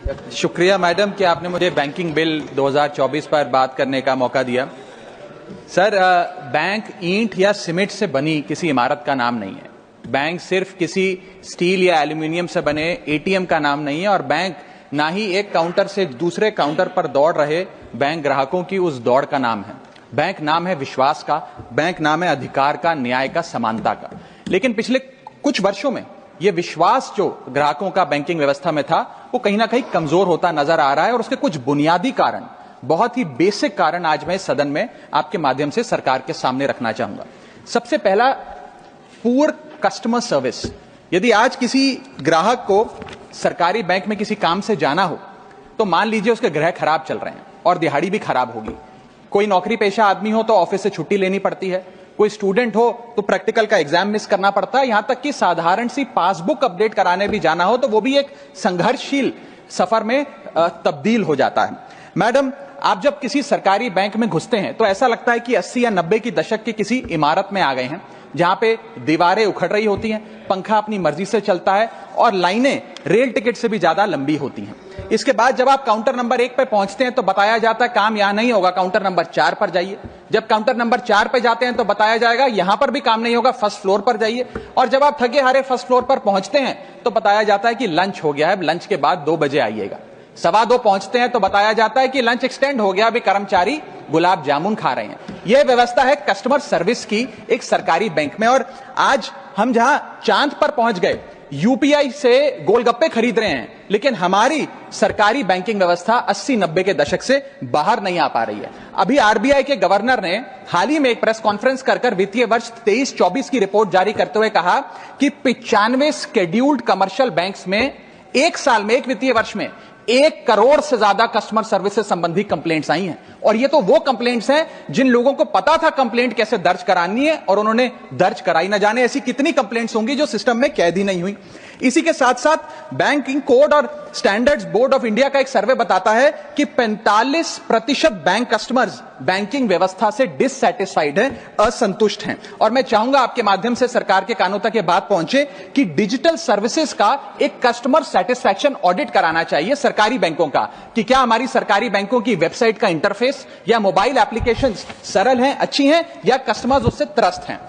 शुक्रिया मैडम कि आपने मुझे बैंकिंग बिल 2024 पर बात करने का मौका दिया। सर, बैंक ईंट या सीमेंट से बनी किसी इमारत का नाम नहीं है। बैंक सिर्फ किसी स्टील या एल्यूमिनियम से बने एटीएम का नाम नहीं है, और बैंक ना ही एक काउंटर से दूसरे काउंटर पर दौड़ रहे बैंक ग्राहकों की उस दौड़ का नाम है। बैंक नाम है विश्वास का, बैंक नाम है अधिकार का, न्याय का, समानता का। लेकिन पिछले कुछ वर्षों में यह विश्वास जो ग्राहकों का बैंकिंग व्यवस्था में था, वो कहीं ना कहीं कमजोर होता नजर आ रहा है, और उसके कुछ बुनियादी कारण, बहुत ही बेसिक कारण आज मैं सदन में आपके माध्यम से सरकार के सामने रखना चाहूंगा। सबसे पहला, पुअर कस्टमर सर्विस। यदि आज किसी ग्राहक को सरकारी बैंक में किसी काम से जाना हो, तो मान लीजिए उसके ग्रह खराब चल रहे हैं और दिहाड़ी भी खराब होगी। कोई नौकरी पेशा आदमी हो तो ऑफिस से छुट्टी लेनी पड़ती है, कोई स्टूडेंट हो तो प्रैक्टिकल का एग्जाम मिस करना पड़ता है, यहां तक कि साधारण सी पासबुक अपडेट कराने भी जाना हो तो वो भी एक संघर्षशील सफर में तब्दील हो जाता है। मैडम, आप जब किसी सरकारी बैंक में घुसते हैं तो ऐसा लगता है कि 80 या 90 की दशक की किसी इमारत में आ गए हैं, जहां पे दीवारें उखड़ रही होती हैं, पंखा अपनी मर्जी से चलता है और लाइनें रेल टिकट से भी ज्यादा लंबी होती हैं। इसके बाद जब आप काउंटर नंबर 1 पे पहुंचते हैं तो बताया जाता है काम यहां नहीं होगा, काउंटर नंबर 4 पर जाइए। जब काउंटर नंबर 4 पे जाते हैं तो बताया जाएगा यहां पर भी काम नहीं होगा, फर्स्ट फ्लोर पर जाइए। और जब आप थके हारे फर्स्ट फ्लोर पर पहुंचते हैं तो बताया जाता है कि लंच हो गया है, लंच के बाद 2 बजे आइएगा। 2:15 पहुंचते हैं तो बताया जाता है कि लंच एक्सटेंड हो गया, अभी कर्मचारी गुलाब जामुन खा रहे हैं। यह व्यवस्था है कस्टमर सर्विस की एक सरकारी बैंक में। और आज हम जहां चांद पर पहुंच गए, यूपीआई से गोलगप्पे खरीद रहे हैं, लेकिन हमारी सरकारी बैंकिंग व्यवस्था 80-90 के दशक से बाहर नहीं आ पा रही है। अभी आरबीआई के गवर्नर ने हाल ही में एक प्रेस कॉन्फ्रेंस कर वित्तीय वर्ष 23-24 की रिपोर्ट जारी करते हुए कहा कि 95 शेड्यूल्ड कमर्शियल बैंक्स में एक साल में, एक वित्तीय वर्ष में 1 करोड़ से ज्यादा कस्टमर सर्विस से संबंधी कंप्लेंट्स आई हैं। और ये तो वो कंप्लेंट्स हैं जिन लोगों को पता था कंप्लेंट कैसे दर्ज करानी है और उन्होंने दर्ज कराई। ना जाने ऐसी कितनी कंप्लेंट्स होंगी जो सिस्टम में कैद ही नहीं हुई। इसी के साथ साथ बैंकिंग कोड और स्टैंडर्ड्स बोर्ड ऑफ इंडिया का एक सर्वे बताता है कि 45% बैंक कस्टमर्स बैंकिंग व्यवस्था से डिससैटिस्फाइड हैं, असंतुष्ट हैं। और मैं चाहूंगा आपके माध्यम से सरकार के कानों तक ये बात पहुंचे कि डिजिटल सर्विसेज का एक कस्टमर सेटिस्फैक्शन ऑडिट कराना चाहिए सरकारी बैंकों का, कि क्या हमारी सरकारी बैंकों की वेबसाइट का इंटरफेस या मोबाइल एप्लीकेशंस सरल हैं, अच्छी हैं, या कस्टमर्स उससे त्रस्त हैं।